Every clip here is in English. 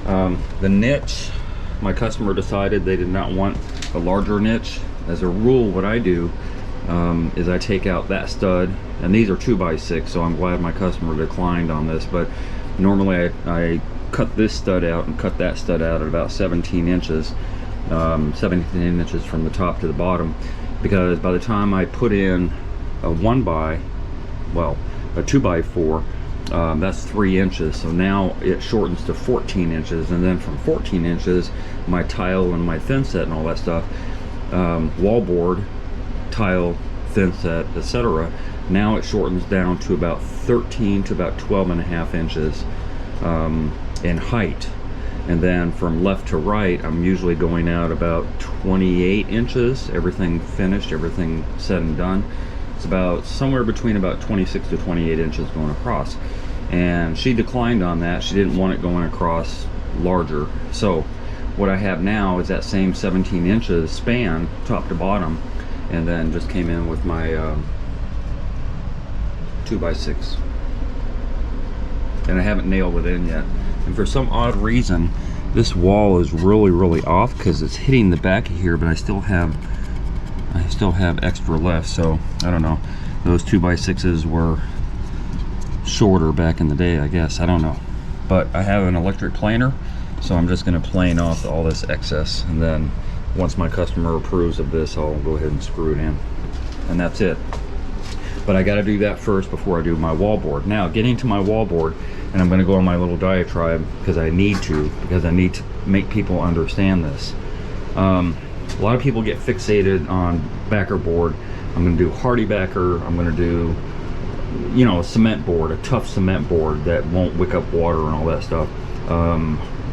The niche, my customer decided they did not want a larger niche. As a rule, what I do is I take out that stud, and these are 2x6, so I'm glad my customer declined on this, but normally I cut this stud out and cut that stud out at about 17 inches, 17 inches from the top to the bottom, because by the time I put in a 2x4, that's 3 inches, so now it shortens to 14 inches, and then from 14 inches, my tile and my thin set and all that stuff, wallboard, tile, thin set, etc., now it shortens down to about 13 to about 12.5 inches in height. And then from left to right, I'm usually going out about 28 inches, everything finished, everything said and done. It's about somewhere between about 26 to 28 inches going across. And she declined on that. She didn't want it going across larger. So what I have now is that same 17 inches span, top to bottom, and then just came in with my 2x6. And I haven't nailed it in yet. And for some odd reason, this wall is really off because it's hitting the back of here, but I still have extra left. So I don't know, those 2x6s were shorter back in the day, I guess. I don't know, but I have an electric planer, so I'm just going to plane off all this excess, and then once my customer approves of this, I'll go ahead and screw it in, and that's it. But I got to do that first before I do my wallboard. Now, getting to my wallboard, and I'm going to go on my little diatribe because I need to make people understand this. A lot of people get fixated on backer board. I'm going to do hardy backer. I'm going to do, you know, a cement board, a tough cement board that won't wick up water and all that stuff.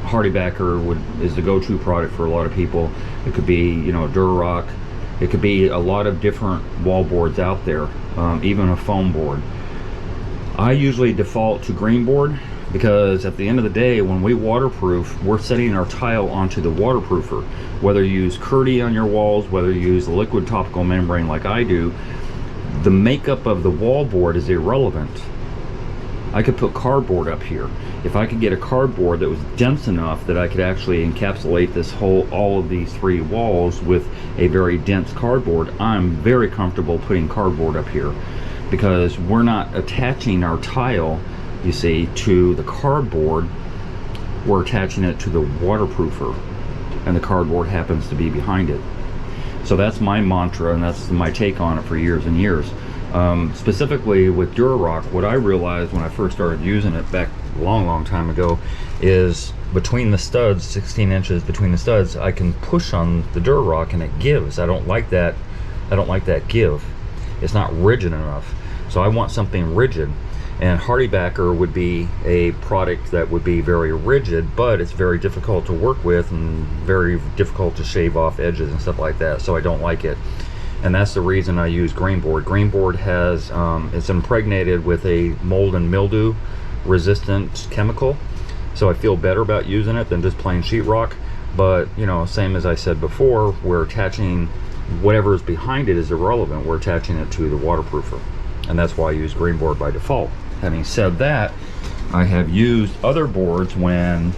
Hardy backer is the go-to product for a lot of people. It could be, you know, Durarock. It could be a lot of different wall boards out there, even a foam board. I usually default to green board because at the end of the day, when we waterproof, we're setting our tile onto the waterproofer. Whether you use Kerdi on your walls, whether you use the liquid topical membrane like I do, the makeup of the wall board is irrelevant. I could put cardboard up here. If I could get a cardboard that was dense enough that I could actually encapsulate all of these 3 walls with a very dense cardboard, I'm very comfortable putting cardboard up here, because we're not attaching our tile, you see, to the cardboard. We're attaching it to the waterproofer, and the cardboard happens to be behind it. So that's my mantra, and that's my take on it for years and years. Specifically with Durarock, what I realized when I first started using it back a long time ago is between the studs, 16 inches between the studs, I can push on the Durarock and it gives. I don't like that give. It's not rigid enough. So I want something rigid. And Hardy Backer would be a product that would be very rigid, but it's very difficult to work with and very difficult to shave off edges and stuff like that. So I don't like it. And that's the reason I use green board. Green board has, it's impregnated with a mold and mildew resistant chemical. So I feel better about using it than just plain sheetrock. But, you know, same as I said before, we're attaching whatever is behind it is irrelevant. We're attaching it to the waterproofer. And that's why I use green board by default. Having said that, I have used other boards when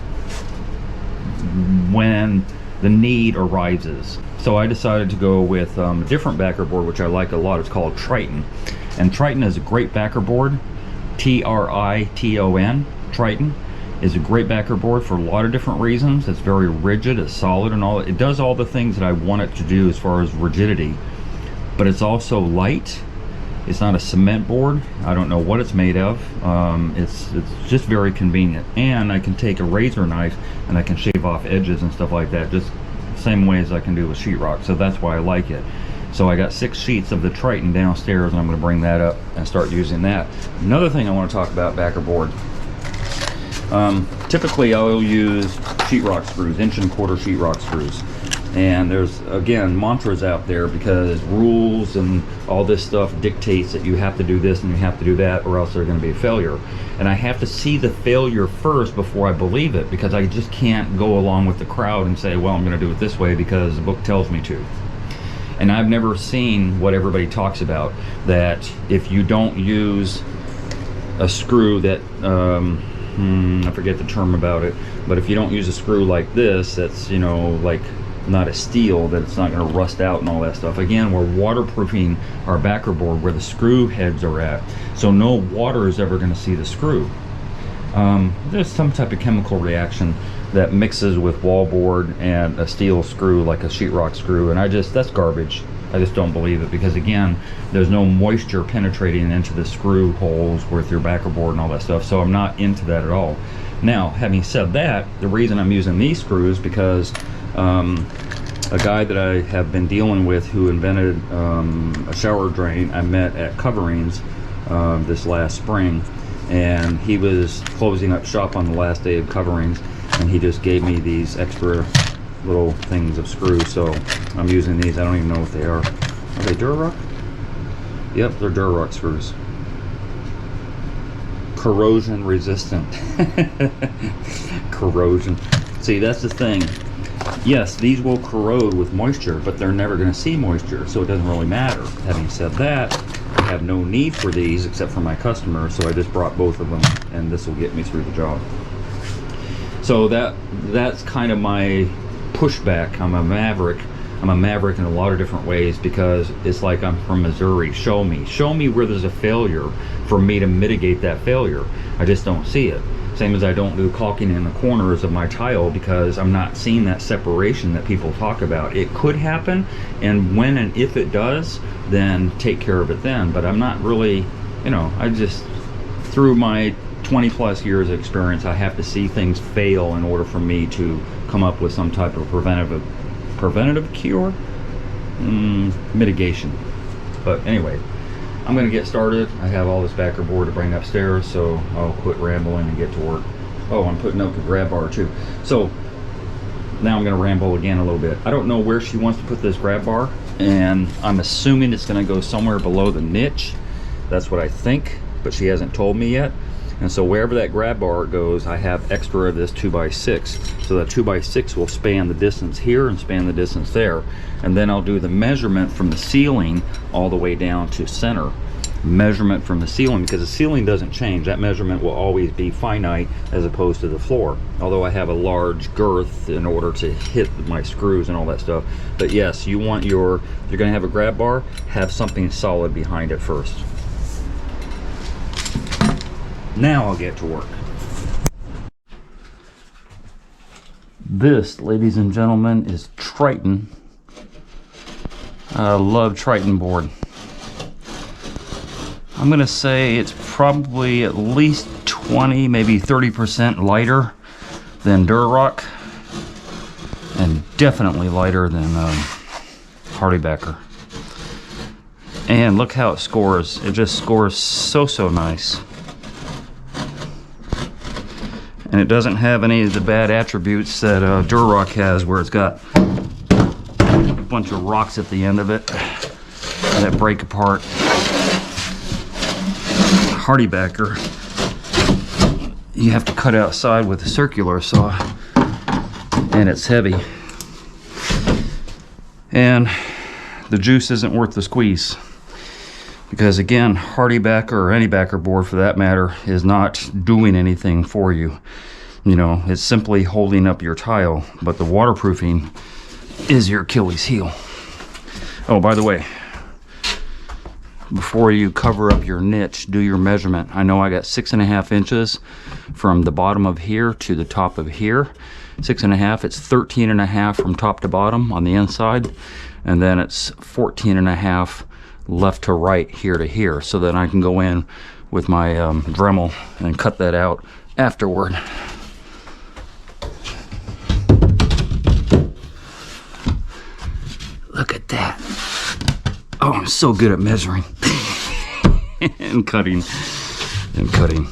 the need arises. So I decided to go with a different backer board, which I like a lot. It's called Triton. And Triton is a great backer board. Triton. Triton is a great backer board for a lot of different reasons. It's very rigid, it's solid and all. It does all the things that I want it to do as far as rigidity. But it's also light. It's not a cement board. I don't know what it's made of. It's just very convenient. And I can take a razor knife and I can shave off edges and stuff like that, just same way as I can do with sheetrock. So that's why I like it. So I got 6 sheets of the Triton downstairs, and I'm going to bring that up and start using that. Another thing I want to talk about backer board. Typically I'll use sheetrock screws, 1¼ inch sheetrock screws. And there's, again, mantras out there because rules and all this stuff dictates that you have to do this and you have to do that, or else they're going to be a failure. And I have to see the failure first before I believe it, because I just can't go along with the crowd and say, well, I'm going to do it this way because the book tells me to. And I've never seen what everybody talks about, that if you don't use a screw that I forget the term about it, but if you don't use a screw like this, that's, you know, like not a steel, that it's not going to rust out and all that stuff. Again, we're waterproofing our backer board where the screw heads are at, so no water is ever going to see the screw. There's some type of chemical reaction that mixes with wallboard and a steel screw, like a sheetrock screw, and that's garbage. I just don't believe it, because again, there's no moisture penetrating into the screw holes with your backer board and all that stuff, so I'm not into that at all. Now, having said that, the reason I'm using these screws, because a guy that I have been dealing with who invented a shower drain, I met at Coverings this last spring, and he was closing up shop on the last day of Coverings, and he just gave me these extra little things of screws, so I'm using these. I don't even know what they are. Are they Durarock? Yep, they're Durarock screws. Corrosion resistant. Corrosion. See, that's the thing. Yes, these will corrode with moisture, but they're never going to see moisture, so it doesn't really matter. Having said that, I have no need for these except for my customers, so I just brought both of them, and this will get me through the job. So that's kind of my pushback. I'm a maverick. I'm a maverick in a lot of different ways, because it's like I'm from Missouri. Show me where there's a failure for me to mitigate that failure. I just don't see it. Same as I don't do caulking in the corners of my tile, because I'm not seeing that separation that people talk about. It could happen, and when and if it does, then take care of it then. But I'm not really, you know, I just, through my 20 plus years of experience, I have to see things fail in order for me to come up with some type of preventative cure, mitigation. But anyway, I'm going to get started. I have all this backer board to bring upstairs, so I'll quit rambling and get to work. Oh, I'm putting up the grab bar too. So now I'm going to ramble again a little bit. I don't know where she wants to put this grab bar, and I'm assuming it's going to go somewhere below the niche. That's what I think, but she hasn't told me yet. And so wherever that grab bar goes, I have extra of this 2x6. So that 2x6 will span the distance here and span the distance there. And then I'll do the measurement from the ceiling all the way down to center. Measurement from the ceiling, because the ceiling doesn't change. That measurement will always be finite as opposed to the floor. Although I have a large girth in order to hit my screws and all that stuff. But yes, you want if you're gonna have a grab bar, have something solid behind it first. Now I'll get to work. This, ladies and gentlemen, is Triton. I love Triton board. I'm gonna say it's probably at least 20, maybe 30% lighter than Durarock, and definitely lighter than Hardybacker. And look how it scores. It just scores so nice. And it doesn't have any of the bad attributes that Durarock has, where it's got a bunch of rocks at the end of it that break apart. Hardybacker, you have to cut outside with a circular saw, and it's heavy. And the juice isn't worth the squeeze. Because again, Hardybacker, or any backer board for that matter, is not doing anything for you. You know, it's simply holding up your tile, but the waterproofing is your Achilles heel. Oh, by the way, before you cover up your niche, do your measurement. I know I got 6.5 inches from the bottom of here to the top of here. 6.5, it's 13.5 from top to bottom on the inside, and then it's 14.5 left to right, here to here, so that I can go in with my Dremel and cut that out afterward. Look at that. Oh, I'm so good at measuring and cutting and cutting.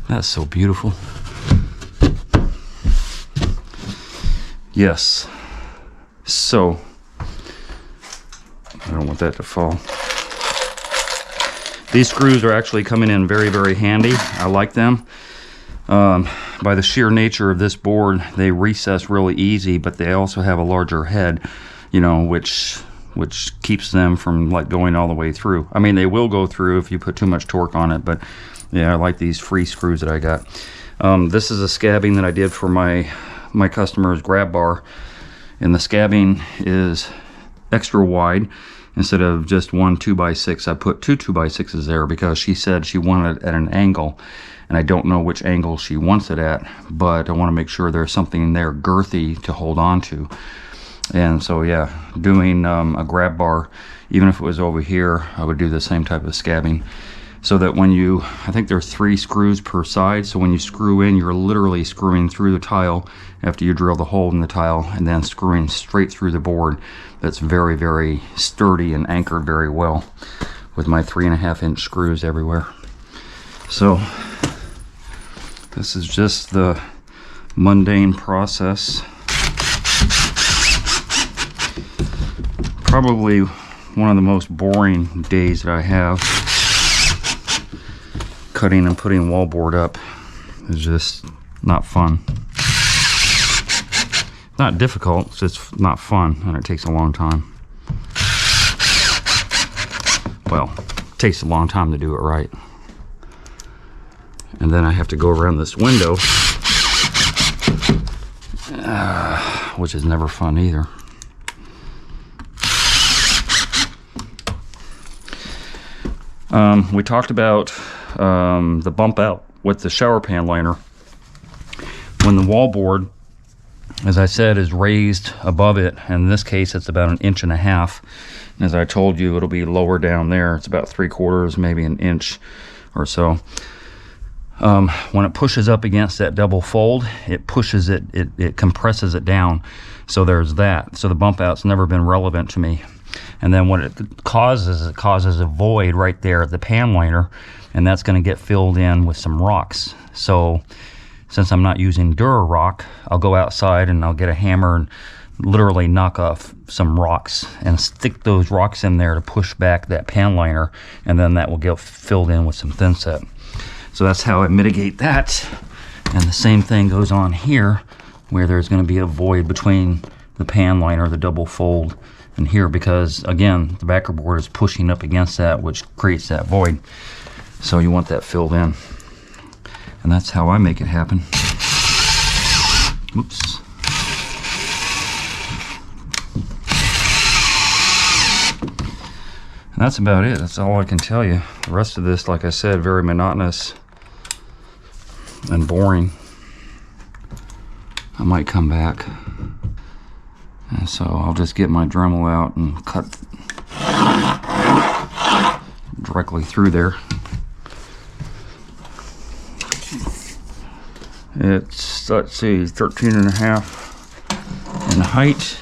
That's so beautiful. Yes. So I don't want that to fall. These screws are actually coming in very handy. I like them. By the sheer nature of this board, they recess really easy, but they also have a larger head, you know, which keeps them from like going all the way through. I mean, they will go through if you put too much torque on it, but Yeah, I like these free screws that I got. This is a scabbing that I did for my customer's grab bar, and the scabbing is extra wide. Instead of just one 2x6, I put two 2x6s there because she said she wanted it at an angle, and I don't know which angle she wants it at, but I want to make sure there's something there girthy to hold on to. And so yeah, doing a grab bar, even if it was over here, I would do the same type of scabbing, so that when you, I think there's 3 screws per side, so when you screw in, you're literally screwing through the tile after you drill the hole in the tile, and then screwing straight through the board. That's very, very sturdy and anchored very well with my 3.5-inch screws everywhere. So this is just the mundane process. Probably one of the most boring days that I have. Cutting and putting wallboard up is just not fun. Not difficult, it's just not fun, and it takes a long time. Well, it takes a long time to do it right. And then I have to go around this window, which is never fun either. We talked about the bump out with the shower pan liner. When the wallboard, as I said, is raised above it, and in this case it's about 1.5 inches, and as I told you, it'll be lower down there. It's about 3/4, maybe 1 inch or so. When it pushes up against that double fold, it pushes it, it compresses it down. So there's that. So the bump out's never been relevant to me. And then what it causes a void right there at the pan liner, and that's going to get filled in with some rocks. So since I'm not using Dura rock, I'll go outside and I'll get a hammer and literally knock off some rocks and stick those rocks in there to push back that pan liner, and then that will get filled in with some thin set. So that's how I mitigate that. And the same thing goes on here, where there's going to be a void between the pan liner, the double fold, and here, because again, the backer board is pushing up against that, which creates that void. So you want that filled in. And that's how I make it happen. Oops. And that's about it. That's all I can tell you. The rest of this, like I said, very monotonous and boring. I might come back. And so I'll just get my Dremel out and cut directly through there. It's, let's see, 13.5 in height.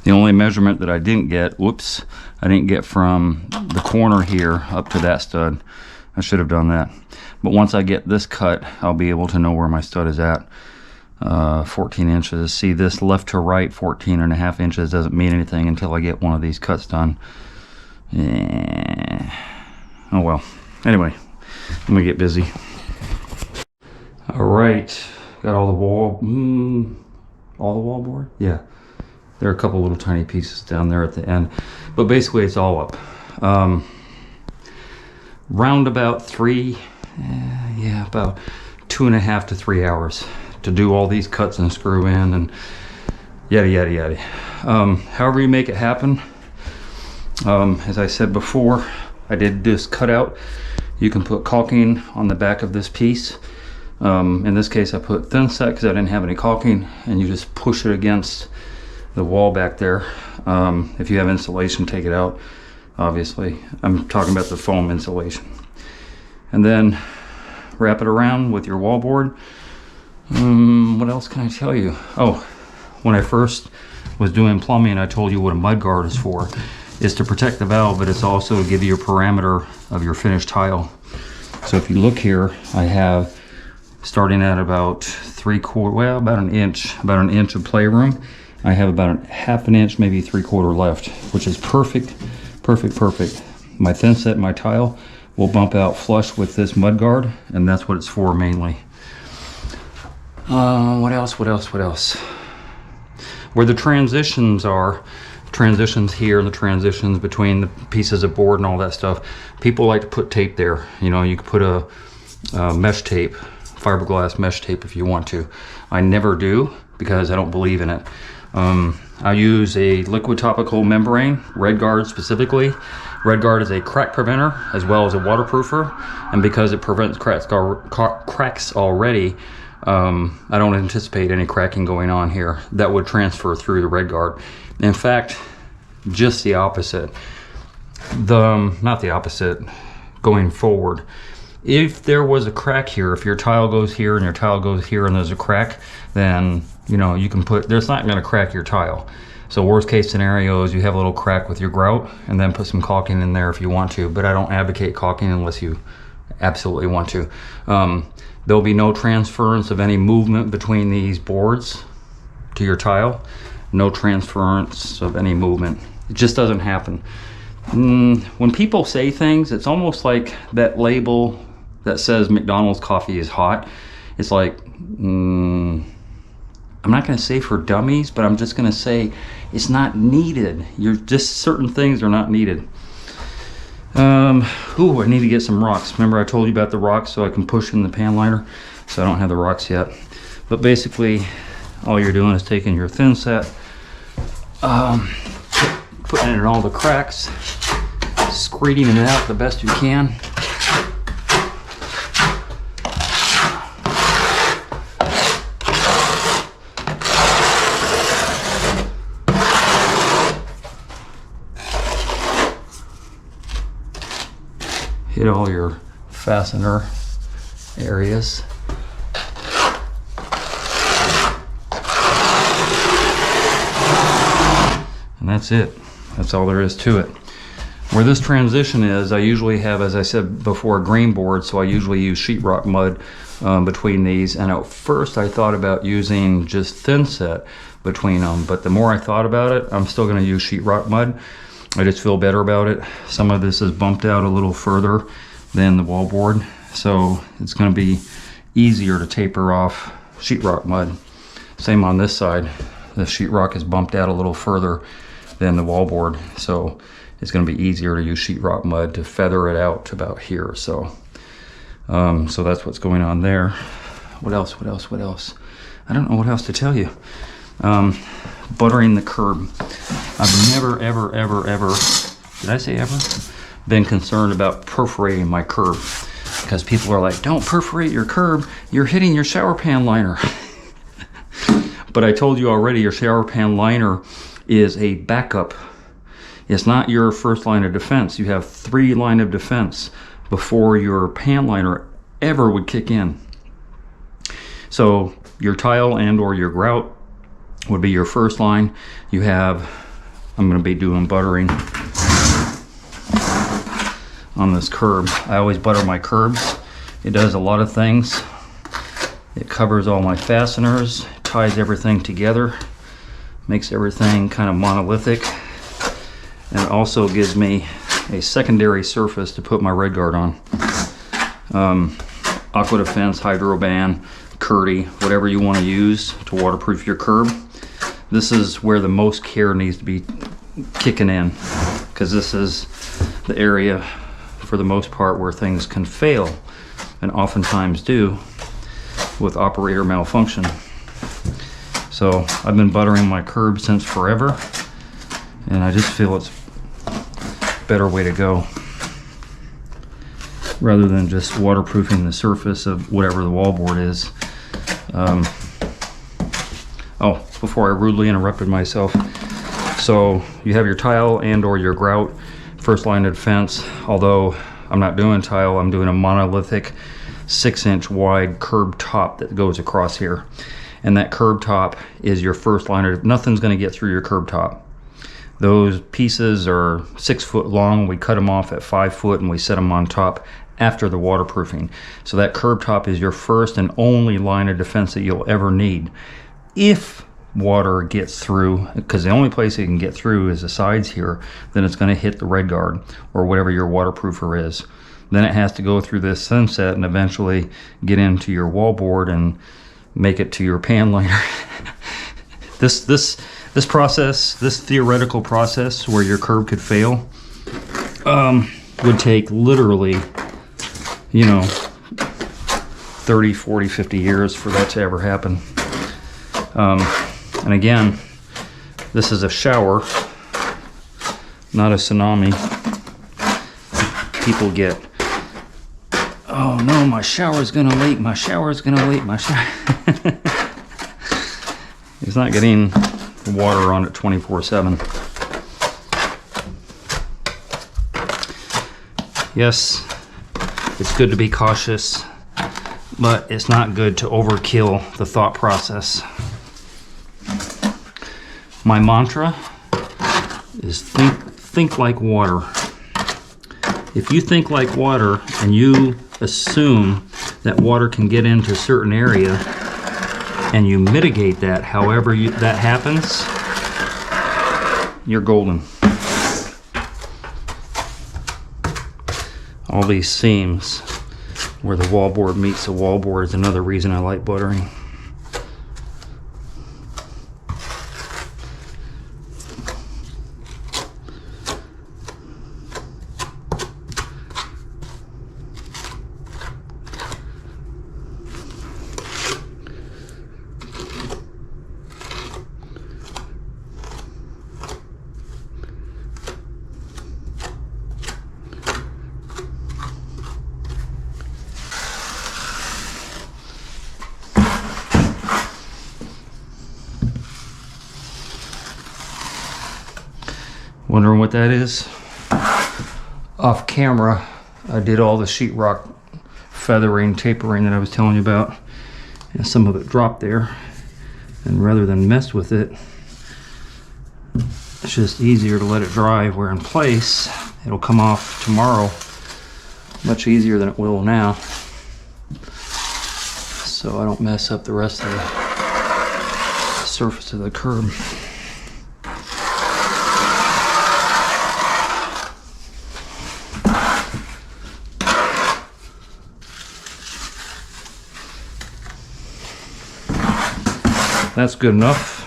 The only measurement that I didn't get, whoops, I didn't get from the corner here up to that stud. I should have done that. But once I get this cut, I'll be able to know where my stud is at. 14 inches. See, this left to right 14.5 inches doesn't mean anything until I get one of these cuts done. Yeah. Oh well. Anyway, let me get busy. All right, got all the wallboard? Yeah. There are a couple little tiny pieces down there at the end, but basically it's all up. Round about about 2.5 to 3 hours to do all these cuts and screw in and yada yada yada. However you make it happen. As I said before, I did this cutout. You can put caulking on the back of this piece. In this case I put thin set because I didn't have any caulking, and you just push it against the wall back there. If you have insulation, take it out, obviously. I'm talking about the foam insulation. And then wrap it around with your wallboard. What else can I tell you? Oh, when I first was doing plumbing, I told you what a mud guard is for. It's to protect the valve, but it's also to give you a parameter of your finished tile. So if you look here, I have starting at about 3/4, well, about an inch of playroom. I have about half an inch, maybe 3/4 left, which is perfect, perfect, perfect. My thin set, my tile will bump out flush with this mud guard, and that's what it's for mainly. What else? Where the transitions are, transitions here and the transitions between the pieces of board and all that stuff, people like to put tape there. You know, you could put a mesh tape, fiberglass mesh tape if you want to. I never do because I don't believe in it. I use a liquid topical membrane, Red Guard specifically. Red Guard is a crack preventer as well as a waterproofer, and because it prevents cracks already, I don't anticipate any cracking going on here that would transfer through the Red Guard. In fact, just the opposite. Not the opposite, going forward. If there was a crack here, if your tile goes here and your tile goes here and there's a crack, then you know you can put, there's not going to crack your tile. So worst case scenario is you have a little crack with your grout and then put some caulking in there if you want to, but I don't advocate caulking unless you absolutely want to. There'll be no transference of any movement between these boards to your tile. No transference of any movement. It just doesn't happen. When people say things, it's almost like that label that says McDonald's coffee is hot. It's like, I'm not going to say for dummies, but I'm just going to say it's not needed. You're just, certain things are not needed. Ooh, I need to get some rocks. Remember I told you about the rocks so I can push in the pan liner? So I don't have the rocks yet. But basically, all you're doing is taking your thin set, putting it in all the cracks, screeding it out the best you can. Hit all your fastener areas. And that's it. That's all there is to it. Where this transition is, I usually have, as I said before, green board, so I usually use sheetrock mud between these. And at first I thought about using just thin set between them, but the more I thought about it, I'm still going to use sheetrock mud. I just feel better about it. Some of this is bumped out a little further than the wallboard, so it's going to be easier to taper off sheetrock mud. Same on this side. The sheetrock is bumped out a little further than the wallboard, so it's going to be easier to use sheetrock mud to feather it out to about here. So so that's what's going on there. What else? I don't know what else to tell you. Buttering the curb. I've never, ever, did I say ever? Been concerned about perforating my curb, because people are like, don't perforate your curb, you're hitting your shower pan liner. But I told you already, your shower pan liner is a backup. It's not your first line of defense. You have 3 lines of defense before your pan liner ever would kick in. So your tile and or your grout would be your first line. You have, I'm going to be doing buttering on this curb. I always butter my curbs. It does a lot of things. It covers all my fasteners, ties everything together, makes everything kind of monolithic, and it also gives me a secondary surface to put my Red Guard on. Aqua Defense, Hydroban, Curdy, whatever you want to use to waterproof your curb. This is where the most care needs to be kicking in, because this is the area for the most part where things can fail, and oftentimes do, with operator malfunction. So I've been buttering my curb since forever, and I just feel it's a better way to go, rather than just waterproofing the surface of whatever the wallboard is. Oh, before I rudely interrupted myself. So you have your tile and or your grout, first line of defense. Although I'm not doing tile, I'm doing a monolithic 6-inch wide curb top that goes across here. And that curb top is your first line of, nothing's gonna get through your curb top. Those pieces are 6 foot long. We cut them off at 5 foot and we set them on top after the waterproofing. So that curb top is your first and only line of defense that you'll ever need. If water gets through, because the only place it can get through is the sides here, then it's going to hit the red guard or whatever your waterproofer is. Then it has to go through this sunset and eventually get into your wallboard and make it to your pan liner. This process, this theoretical process where your curb could fail, would take literally, you know, 30, 40, 50 years for that to ever happen. And again, this is a shower, not a tsunami. People get, oh no, my shower's gonna leak, my shower's gonna leak, my shower. It's not getting water on it 24/7. Yes, it's good to be cautious, but it's not good to overkill the thought process. My mantra is think like water. If you think like water and you assume that water can get into a certain area and you mitigate that however that happens, you're golden. All these seams where the wallboard meets the wallboard is another reason I like buttering. Wondering what that is? Off camera, I did all the sheetrock feathering, tapering that I was telling you about, and some of it dropped there. And rather than mess with it, it's just easier to let it dry. Where in place, it'll come off tomorrow much easier than it will now, so I don't mess up the rest of the surface of the curb. That's good enough.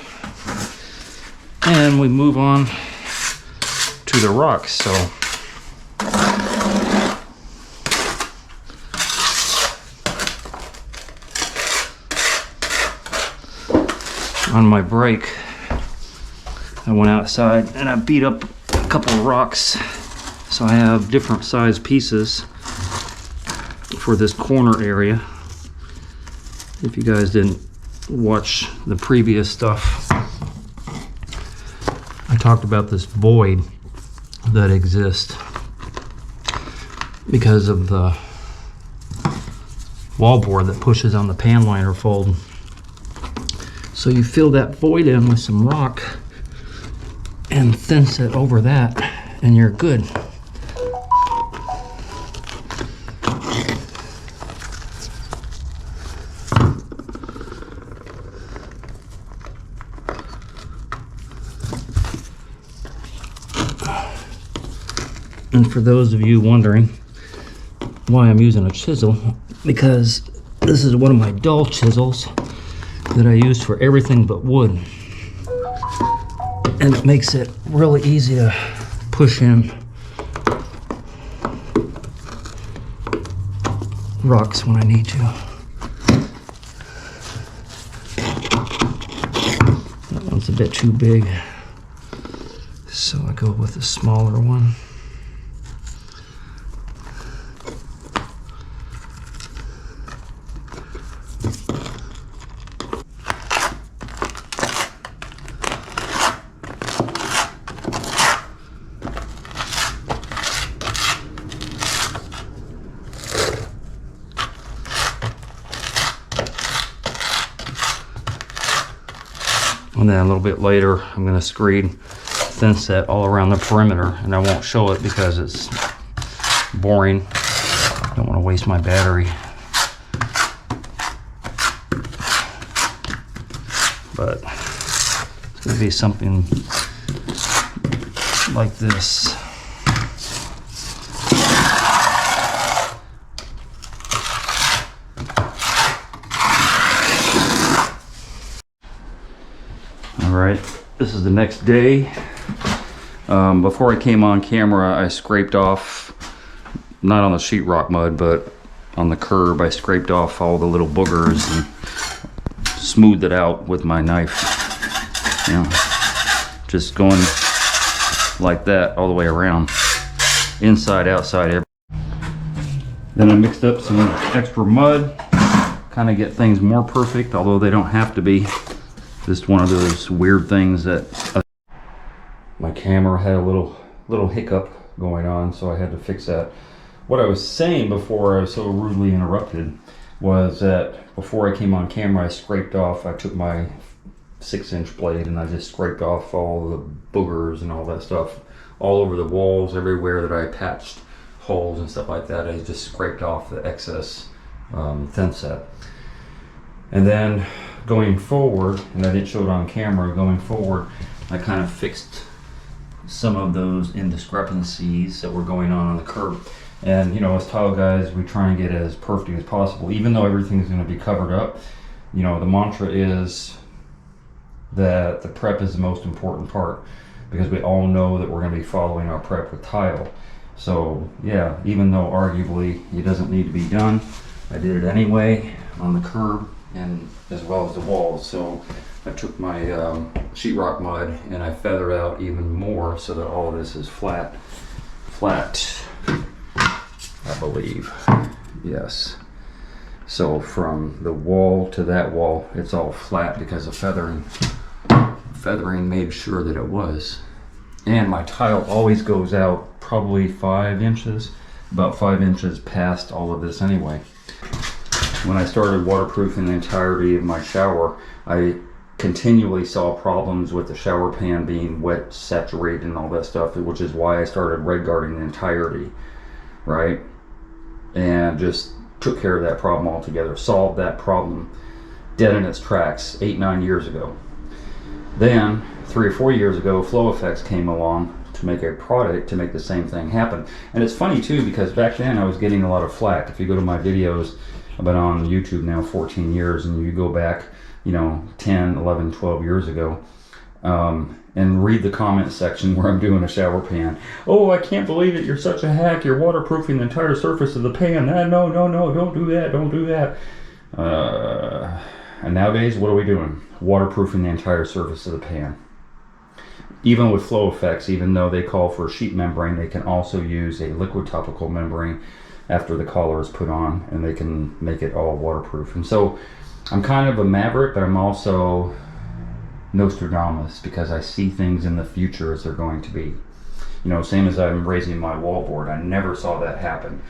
And we move on to the rocks. So on my break, I went outside and I beat up a couple of rocks. So I have different size pieces for this corner area. If you guys didn't watch the previous stuff, I talked about this void that exists because of the wallboard that pushes on the pan liner fold. So you fill that void in with some rock and thin set over that and you're good. And for those of you wondering why I'm using a chisel, because this is one of my dull chisels that I use for everything but wood. And it makes it really easy to push in rocks when I need to. That one's a bit too big, so I go with a smaller one. And then a little bit later, I'm going to screed thin set all around the perimeter, and I won't show it because it's boring. Don't want to waste my battery. But it's going to be something like this. Alright, this is the next day. Before I came on camera, I scraped off, not on the sheetrock mud, but on the curb, I scraped off all the little boogers and smoothed it out with my knife. You know, just going like that all the way around, inside, outside. Then I mixed up some extra mud, kind of get things more perfect, although they don't have to be. Just one of those weird things that my camera had a little hiccup going on, so I had to fix that. What I was saying before I was so rudely interrupted was that before I came on camera, I took my 6-inch blade and I just scraped off all the boogers and all that stuff all over the walls, everywhere that I patched holes and stuff like that. I just scraped off the excess thin set. And then going forward, and I didn't show it on camera, going forward, I kind of fixed some of those indiscrepancies that were going on the curb. And you know, as tile guys, we try and get as perfect as possible, even though everything's going to be covered up. You know, the mantra is that the prep is the most important part, because we all know that we're going to be following our prep with tile. So yeah, even though arguably it doesn't need to be done, I did it anyway on the curb and as well as the walls. So I took my sheetrock mud and I feathered out even more so that all of this is flat, I believe. Yes. So from the wall to that wall, it's all flat because of feathering. Feathering made sure that it was. And my tile always goes out probably 5 inches, about 5 inches past all of this anyway. When I started waterproofing the entirety of my shower, I continually saw problems with the shower pan being wet, saturated, and all that stuff, which is why I started red guarding the entirety, right? And just took care of that problem altogether, solved that problem dead in its tracks 8-9 years ago. Then 3 or 4 years ago, Flow Effects came along to make a product to make the same thing happen. And it's funny too, because back then I was getting a lot of flack. If you go to my videos, I've been on YouTube now 14 years, and you go back, you know, 10, 11, 12 years ago, and read the comment section where I'm doing a shower pan. Oh, I can't believe it, you're such a hack, you're waterproofing the entire surface of the pan. No, don't do that, don't do that. And nowadays, what are we doing? Waterproofing the entire surface of the pan. Even with Flow Effects, even though they call for a sheet membrane, they can also use a liquid topical membrane after the collar is put on, and they can make it all waterproof. And so I'm kind of a maverick, but I'm also Nostradamus, because I see things in the future as they're going to be. You know, same as I'm raising my wallboard. I never saw that happen.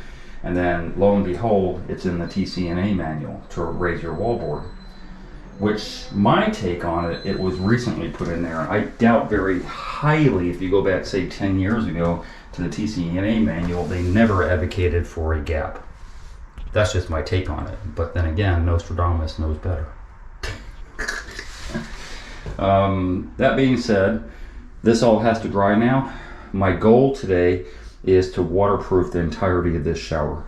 And then lo and behold, it's in the TCNA manual to raise your wallboard. Which, my take on it, it was recently put in there. I doubt very highly, if you go back, say, 10 years ago to the TCNA manual, they never advocated for a gap. That's just my take on it. But then again, Nostradamus knows better. That being said, this all has to dry now. My goal today is to waterproof the entirety of this shower.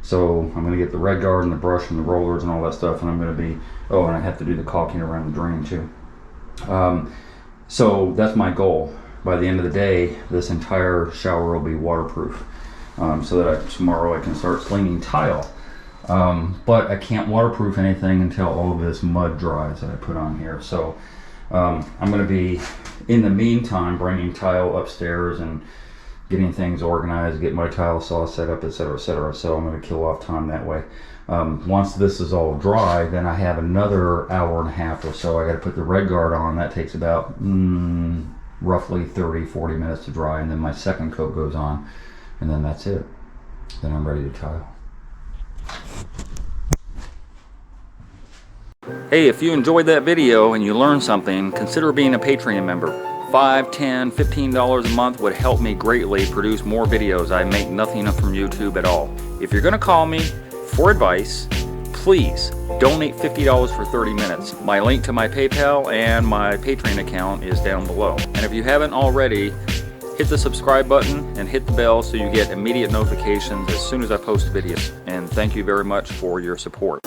So I'm going to get the red guard and the brush and the rollers and all that stuff, and I'm going to be, oh, and I have to do the caulking around the drain too. So that's my goal. By the end of the day, this entire shower will be waterproof, so that tomorrow I can start slinging tile. But I can't waterproof anything until all of this mud dries that I put on here. So I'm going to be, in the meantime, bringing tile upstairs and getting things organized, get my tile saw set up, etc., etc. So I'm going to kill off time that way. Once this is all dry, then I have another hour and a half or so. I got to put the red guard on. That takes about roughly 30-40 minutes to dry, and then my second coat goes on, and then that's it. Then I'm ready to tile. Hey, if you enjoyed that video and you learned something, consider being a Patreon member. $5, $10, $15 a month would help me greatly produce more videos. I make nothing from YouTube at all. If you're gonna call me for advice, please donate $50 for 30 minutes. My link to my PayPal and my Patreon account is down below. And if you haven't already, hit the subscribe button and hit the bell so you get immediate notifications as soon as I post videos. And thank you very much for your support.